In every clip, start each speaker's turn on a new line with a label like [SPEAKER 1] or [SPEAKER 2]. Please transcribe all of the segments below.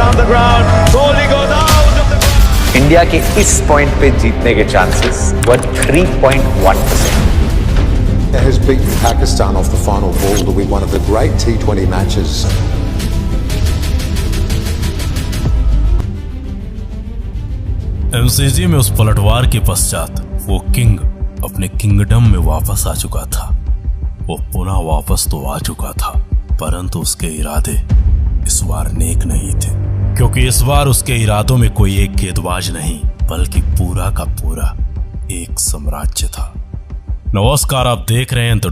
[SPEAKER 1] around the ground. Kohli goes out of the ground.
[SPEAKER 2] India के इस point पे जीतने के chances were 3.1%.
[SPEAKER 3] Has beaten Pakistan off the final ball to win one of the great T20 matches.
[SPEAKER 4] MCG में उस पलटवार के पश्चात वो किंग अपने किंगडम में वापस आ चुका था। वो पुनः वापस तो आ चुका था, परंतु उसके इरादे इस बार नेक नहीं थे, क्योंकि इस बार उसके इरादों में कोई एक गेंदबाज नहीं बल्कि पूरा का पूरा एक साम्राज्य था। नमस्कार, आप देख रहे हैं द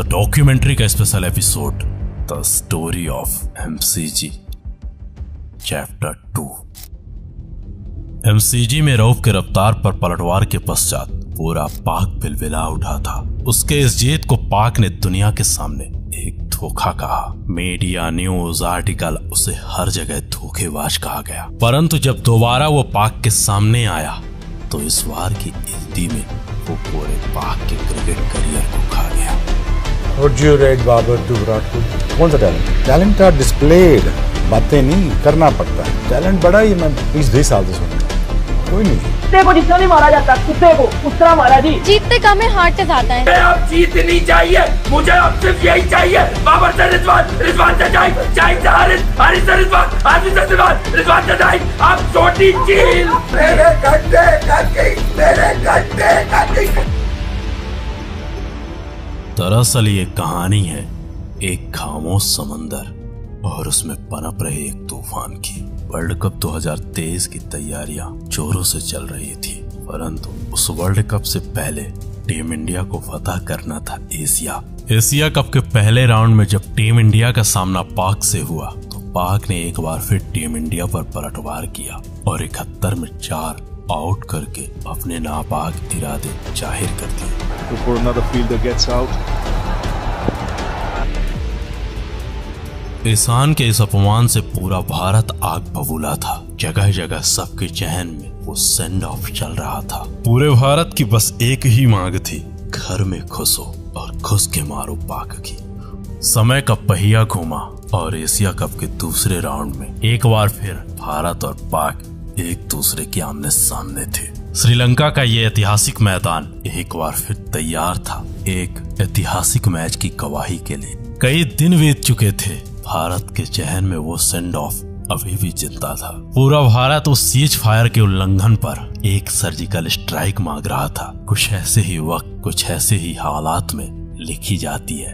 [SPEAKER 4] डॉक्यूमेंट्री का special episode the story of MCG chapter 2। MCG में रऊफ के रफ्तार पर पलटवार के पश्चात पूरा पाक बिलबिला उठा था। उसके इस जीत को पाक ने दुनिया के सामने एक धोखा कहा। मीडिया, न्यूज, आर्टिकल उसे हर जगह धोखेबाज कहा गया, परंतु जब दोबारा वो पाक के सामने आया तो इस बार की इज्जती में वो पूरे पाक के क्रिकेट करियर को खा गया।
[SPEAKER 5] Would you rate Babar to Virat Kohli? कौन सा टैलेंट? टैलेंट का डिस्प्लेड, बातें नहीं करना पड़ता है। टैलेंट बड़ा ही मैं 20 साल से सुनता कोई नहीं।
[SPEAKER 6] कुत्ते को जितना नहीं मारा जाता, कुत्ते को उतना मारा जी।
[SPEAKER 7] जीतते कम है, हारते ज्यादा है।
[SPEAKER 8] अब जीतनी चाहिए, मुझे अब सिर्फ यही चाहिए। बाबर से रिजवान, रिजवान से जाहिद, जाहिद से हारिस, हारिस से रिजवान, हारिस से रिजवान, रिजवान से जाहिद। अब छोटी चील मेरे गड्ढे गड्ढे, मेरे गड्ढे गड्ढे।
[SPEAKER 4] दरअसल ये कहानी है एक खामोश समंदर और उसमें पनप रहे एक तूफान की। वर्ल्ड कप 2023 की तैयारियां जोरों से चल रही थी, परंतु उस वर्ल्ड कप से पहले टीम इंडिया को फतह करना था एशिया कप के पहले राउंड में जब टीम इंडिया का सामना पाक से हुआ तो पाक ने एक बार फिर टीम इंडिया पर पलटवार किया और 71 में 4 आउट करके अपने नापाक इरादे जाहिर कर दिए। ईशान के इस अपमान से पूरा भारत आग बबूला था। जगह जगह सबके चहन में वो सेंड ऑफ चल रहा था। पूरे भारत की बस एक ही मांग थी, घर में घुसो और घुस के मारो पाक की। समय का पहिया घूमा और एशिया कप के दूसरे राउंड में एक बार फिर भारत और पाक एक दूसरे के आमने सामने थे। श्रीलंका का ये ऐतिहासिक मैदान एक बार फिर तैयार था एक ऐतिहासिक मैच की गवाही के लिए। कई दिन बीत चुके थे, भारत के जहन में वो सेंड ऑफ अभी भी जिंदा था। पूरा भारत उस सीज फायर के उल्लंघन पर एक सर्जिकल स्ट्राइक मांग रहा था। कुछ ऐसे ही वक्त, कुछ ऐसे ही हालात में लिखी जाती है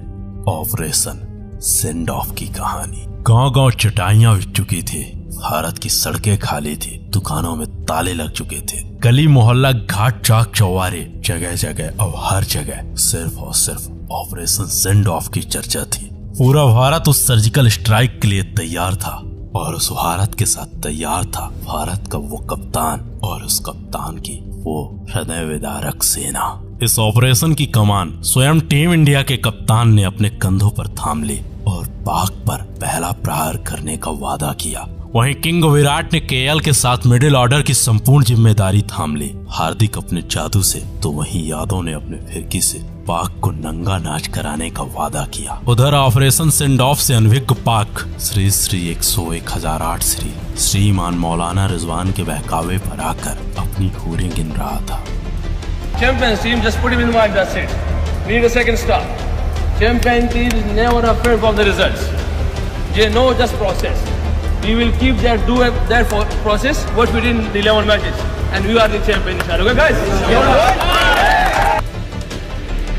[SPEAKER 4] ऑपरेशन सेंड ऑफ की कहानी। गांव-गांव चटाइयां बिक चुकी थी, भारत की सड़कें खाली थी, दुकानों में ताले लग चुके थे, गली मोहल्ला, घाट चौक चौबारे, जगह जगह और हर जगह सिर्फ और सिर्फ ऑपरेशन सेंड ऑफ की चर्चा थी। पूरा भारत उस सर्जिकल स्ट्राइक के लिए तैयार था और उस भारत के साथ तैयार था भारत का वो कप्तान और उस कप्तान की वो हृदय विदारक सेना। इस ऑपरेशन की कमान स्वयं टीम इंडिया के कप्तान ने अपने कंधों पर थाम ली और पाक पर पहला प्रहार करने का वादा किया। वहीं किंग विराट ने केएल के साथ मिडिल ऑर्डर की संपूर्ण जिम्मेदारी थाम ली। हार्दिक अपने जादू से तो वहीं यादव ने अपने फिरकी से पाक को नंगा नाच कराने का वादा किया। उधर ऑपरेशन सेंड ऑफ से अनभिज्ञ पाक श्री श्री 101,008 श्रीमान मौलाना रिजवान के बहकावे पर आकर अपनी हूरें गिन रहा था।
[SPEAKER 6] Champions team just put him in mind, that's it. We need a second star. Champion team is never afraid of the results. They know just process. We will keep that process what we did in the 11 matches, and we are the champion. Okay, guys.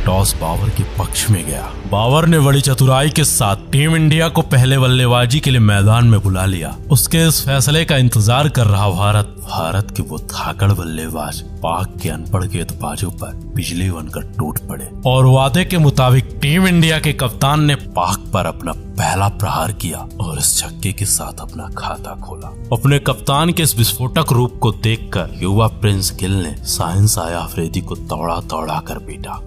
[SPEAKER 4] Toss Babar के पक्ष में गया। बाबर ने बड़ी चतुराई के साथ team India को पहले बल्लेबाजी के लिए मैदान में बुला लिया। उसके इस फैसले का इंतजार कर रहा भारत के वो धाकड़ बल्लेबाज पाक के अनपढ़ गेंदबाजों पर बिजली बनकर टूट पड़े और वादे के मुताबिक टीम इंडिया के कप्तान ने पाक पर अपना पहला प्रहार किया और इस छक्के के साथ अपना खाता खोला। अपने कप्तान के इस विस्फोटक रूप को देखकर युवा प्रिंस गिल ने साइंस आया अफरीदी को दौड़ा कर पीटा।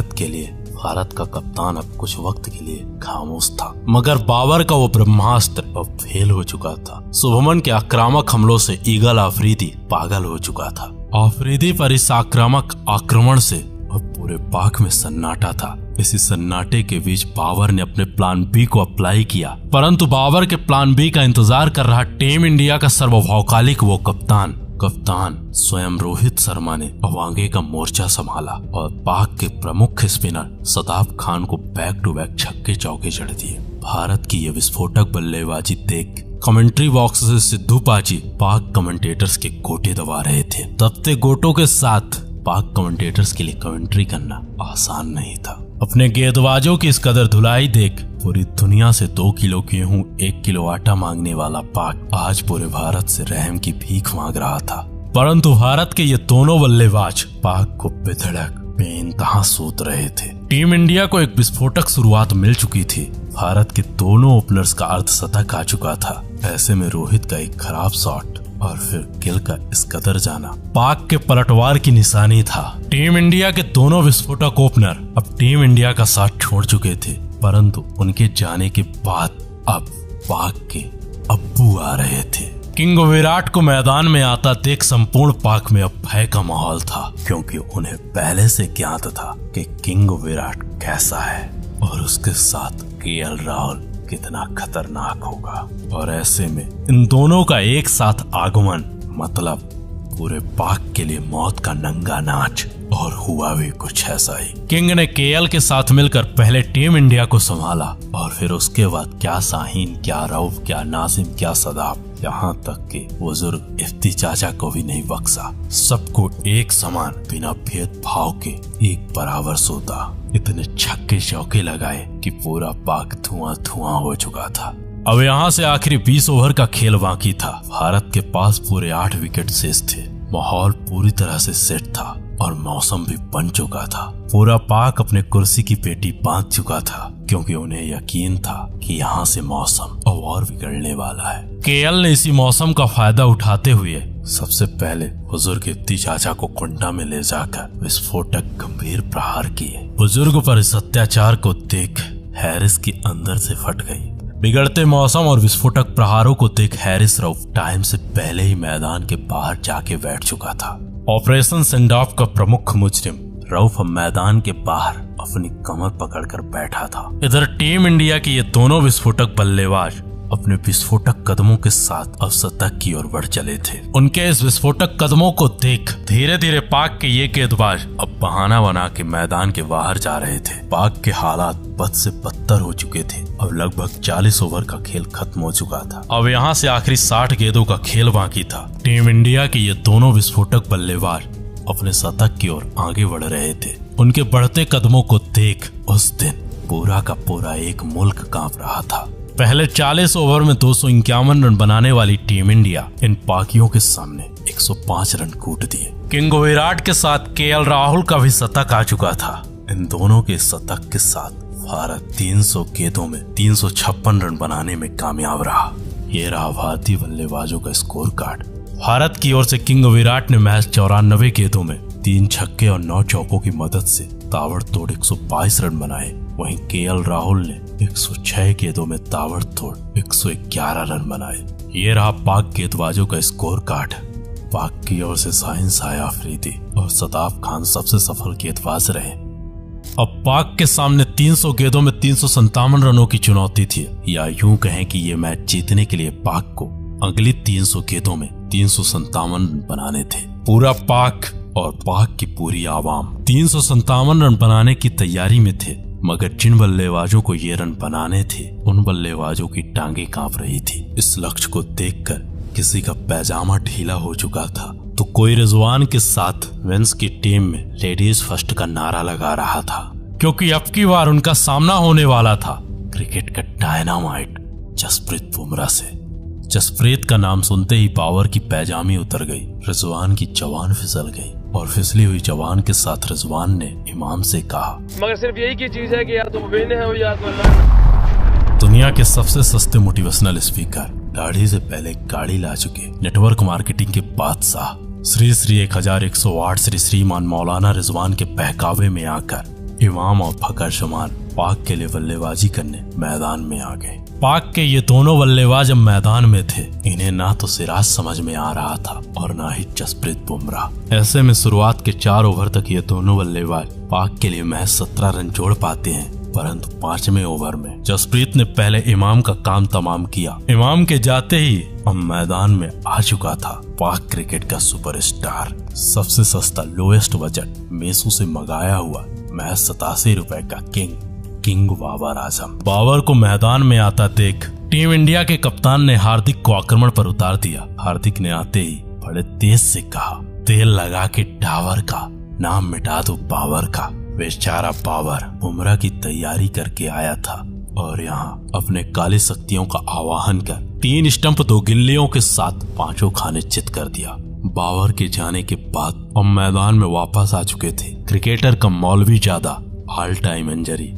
[SPEAKER 4] भारत का कप्तान अब कुछ वक्त के लिए खामोश था, मगर बाबर का वो ब्रह्मास्त्र अब फेल हो चुका था। शुभमन के आक्रामक हमलों से ईगल अफरीदी पागल हो चुका था। अफरीदी पर इस आक्रामक आक्रमण से अब पूरे पाक में सन्नाटा था। इसी सन्नाटे के बीच बाबर ने अपने प्लान बी को अप्लाई किया, परंतु बाबर के प्लान बी का इंतजार कर रहा टीम इंडिया का सर्वभौकालिक वो कप्तान स्वयं रोहित शर्मा ने अब आगे का मोर्चा संभाला और पाक के प्रमुख स्पिनर शताब खान को बैक टू बैक छक्के चौके जड़ दिए। भारत की ये विस्फोटक बल्लेबाजी देख कमेंट्री बॉक्स से सिद्धू पाजी पाक कमेंटेटर्स के गोटे दबा रहे थे। दबते गोटों के साथ पाक कमेंटेटर्स के लिए कमेंट्री करना आसान नहीं था। अपने गेंदबाजों की इस कदर धुलाई देख पूरी दुनिया से 2 किलो गेहूं 1 किलो आटा मांगने वाला पाक आज पूरे भारत से रहम की भीख मांग रहा था। परंतु भारत के ये दोनों बल्लेबाज पाक को बेधड़क बेइंतहा सूत रहे थे। टीम इंडिया को एक विस्फोटक शुरुआत मिल चुकी थी। भारत के दोनों ओपनर्स का अर्धशतक आ चुका था। ऐसे में रोहित का एक खराब शॉट और फिर गिल का इस कदर जाना पाक के पलटवार की निशानी था। टीम इंडिया के दोनों विस्फोटक ओपनर अब टीम इंडिया का साथ छोड़ चुके थे, परंतु उनके जाने के बाद अब पाक के अब्बू आ रहे थे। किंग विराट को मैदान में आता देख संपूर्ण पाक में अब भय का माहौल था, क्योंकि उन्हें पहले से ज्ञात था कि किंग विराट कैसा है और उसके साथ केएल राहुल कितना खतरनाक होगा। और ऐसे में इन दोनों का एक साथ आगमन मतलब पूरे पाक के लिए मौत का नंगा नाच। और हुआ भी कुछ ऐसा ही। किंग ने केएल के साथ मिलकर पहले टीम इंडिया को संभाला और फिर उसके बाद क्या शाहीन, क्या रऊफ, क्या नाजिम, क्या सदाब, यहाँ तक कि बुजुर्ग इफ्ती चाचा को भी नहीं बख्शा। सबको एक समान बिना भेदभाव के एक बराबर सोता। इतने छक्के चौके लगाए कि पूरा पाक धुआं धुआं हो चुका था। अब यहाँ से आखिरी 20 ओवर का खेल बाकी था। भारत के पास पूरे 8 विकेट शेष थे। माहौल पूरी तरह से सेट था और मौसम भी बन चुका था। पूरा पाक अपने कुर्सी की पेटी बांध चुका था, क्योंकि उन्हें यकीन था कि यहाँ से मौसम और बिगड़ने वाला है। केएल ने इसी मौसम का फायदा उठाते हुए सबसे पहले बुजुर्ग इफ्ती चाचा को कुंडा में ले जाकर विस्फोटक गंभीर प्रहार किए। बुजुर्ग पर इस अत्याचार को देख हैरिस की अंदर से फट गई। बिगड़ते मौसम और विस्फोटक प्रहारों को देख हैरिस रऊफ टाइम से पहले ही मैदान के बाहर जाके बैठ चुका था। ऑपरेशन सेंड ऑफ का प्रमुख मुजरिम रऊफ मैदान के बाहर अपनी कमर पकड़कर बैठा था। इधर टीम इंडिया के ये दोनों विस्फोटक बल्लेबाज अपने विस्फोटक कदमों के साथ अब शतक की ओर बढ़ चले थे। उनके इस विस्फोटक कदमों को देख धीरे धीरे पाक के ये गेंदबाज अब बहाना बना के मैदान के बाहर जा रहे थे। पाक के हालात बद से बदतर हो चुके थे। अब लगभग 40 ओवर का खेल खत्म हो चुका था। अब यहाँ से आखिरी 60 गेंदों का खेल बाकी था। टीम इंडिया के ये दोनों विस्फोटक बल्लेबाज अपने शतक की ओर आगे बढ़ रहे थे। उनके बढ़ते कदमों को देख उस दिन पूरा का पूरा एक मुल्क कांप रहा था। पहले 40 ओवर में 251 रन बनाने वाली टीम इंडिया इन पाकियों के सामने 105 रन कूट दिए। किंग विराट के साथ केएल राहुल का भी शतक आ चुका था। इन दोनों के शतक के साथ भारत 300 गेंदों में 356 रन बनाने में कामयाब रहा। ये रहा भारतीय बल्लेबाजों का स्कोर कार्ड। भारत की ओर से किंग विराट ने महज 94 गेंदों में 3 छक्के और 9 चौकों की मदद से ताबड़तोड़ 122 रन बनाए। वहीं केएल राहुल ने 106 गेंदों में ताबड़तोड़ 111 रन बनाए। ये रहा पाक गेंदबाजों का स्कोर कार्ड। पाक की ओर से शाहीन शाह अफरीदी और शताब खान सबसे सफल गेंदबाज रहे। अब पाक के सामने 300 गेंदों में 357 रनों की चुनौती थी, या यूं कहें कि ये मैच जीतने के लिए पाक को अगली 300 गेंदों में 357 रन बनाने थे। पूरा पाक और पाक की पूरी आवाम 357 रन बनाने की तैयारी में थे, मगर जिन बल्लेबाजों को ये रन बनाने थे उन बल्लेबाजों की टांगे कांप रही थी। इस लक्ष्य को देखकर किसी का पैजामा ढीला हो चुका था तो कोई रिजवान के साथ मेंस की टीम में लेडीज फर्स्ट का नारा लगा रहा था, क्योंकि अब की बार उनका सामना होने वाला था क्रिकेट का डायनामाइट जसप्रीत बुमराह से। जसप्रीत का नाम सुनते ही बाबर की पैजामी उतर गई, रिजवान की जवान फिसल गई और फिसली हुई जवान के साथ रिजवान ने इमाम से कहा,
[SPEAKER 6] मगर सिर्फ यही की चीज है कि या तुम बेने हो या तो अल्लाह।
[SPEAKER 4] दुनिया के सबसे सस्ते मोटिवेशनल स्पीकर, दाढ़ी से पहले गाड़ी ला चुके नेटवर्क मार्केटिंग के बादशाह श्री 1108 श्री श्रीमान मौलाना रिजवान के बहकावे में आकर इमाम और फकर जमान पाक के लिए बल्लेबाजी करने मैदान में आ गए। पाक के ये दोनों बल्लेबाज जब मैदान में थे, इन्हें ना तो सिराज समझ में आ रहा था और ना ही जसप्रीत बुमराह। ऐसे में शुरुआत के 4 ओवर तक ये दोनों बल्लेबाज पाक के लिए महज 17 रन जोड़ पाते हैं, परंतु 5वें ओवर में जसप्रीत ने पहले इमाम का काम तमाम किया। इमाम के जाते ही अब मैदान में आ चुका था पाक क्रिकेट का सुपरस्टार, सबसे सस्ता लोएस्ट बजट मेसू से मंगाया हुआ महज 87 रुपए का किंग बाबर आजम। बाबर को मैदान में आता देख टीम इंडिया के कप्तान ने हार्दिक को आक्रमण पर उतार दिया। हार्दिक ने आते ही बड़े तेज से कहा, तेल लगा के टावर का नाम मिटा दो बाबर का। बेचारा बाबर बुमराह की तैयारी करके आया था और यहाँ अपने काली शक्तियों का आवाहन कर 3 स्टंप 2 गिल्लियों के साथ 5 खाने चित कर दिया। बाबर के जाने के बाद अब मैदान में वापस आ चुके थे क्रिकेटर का मौलवी ज्यादा, all time injury,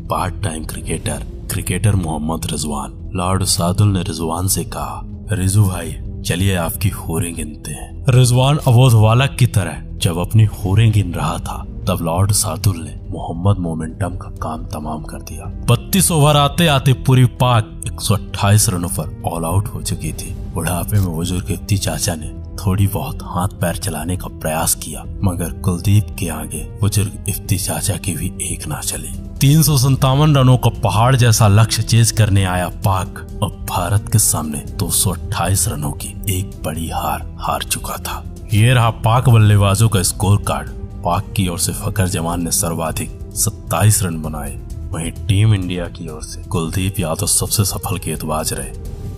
[SPEAKER 4] part time cricketer Mohammad Rizwan. Lord Shardul ने रिजवान से कहा, रिजू भाई चलिए आपकी होरें गिनते हैं। रिजवान अबोधवाला की तरह जब अपनी होरें गिन रहा था, तब लॉर्ड सादुल ने मोहम्मद मोमेंटम का काम तमाम कर दिया। 32 ओवर आते आते पूरी पाक 128 रनों पर ऑल आउट हो चुकी थी। बुढ़ापे में बुजुर्ग इफ्ती चाचा ने थोड़ी बहुत हाथ पैर चलाने का प्रयास किया, मगर कुलदीप के आगे बुजुर्ग इफ्ती चाचा की भी एक ना चली। 357 रनों का पहाड़ जैसा लक्ष्य चेज करने आया पाक अब भारत के सामने 228 रनों की एक बड़ी हार चुका था। ये रहा पाक बल्लेबाजों का स्कोर कार्ड। पाक की ओर से फकर जमान ने सर्वाधिक 27 रन बनाए, वहीं टीम इंडिया की ओर से कुलदीप यादव सबसे सफल गेंदबाज रहे।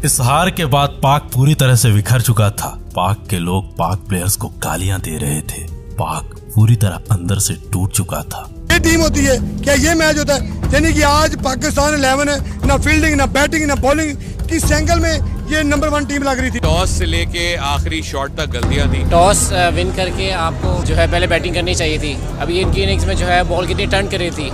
[SPEAKER 4] इस हार के बाद पाक पूरी तरह से बिखर चुका था। पाक के लोग पाक प्लेयर्स को गालियां दे रहे थे। पाक पूरी तरह अंदर से टूट चुका था।
[SPEAKER 9] ये टीम होती है क्या ये मैच होता है? यानी कि आज पाकिस्तान 11 है, ना फील्डिंग ना बैटिंग ना बॉलिंग, किस एंगल में ये नंबर 1 टीम लग रही थी।
[SPEAKER 10] टॉस से लेके आखिरी शॉट तक गलतियां थी।
[SPEAKER 11] टॉस विन करके आपको जो है पहले बैटिंग करनी चाहिए थी। अभी इनकी इनिंग्स में जो है बॉल कितनी टर्न कर रही थी।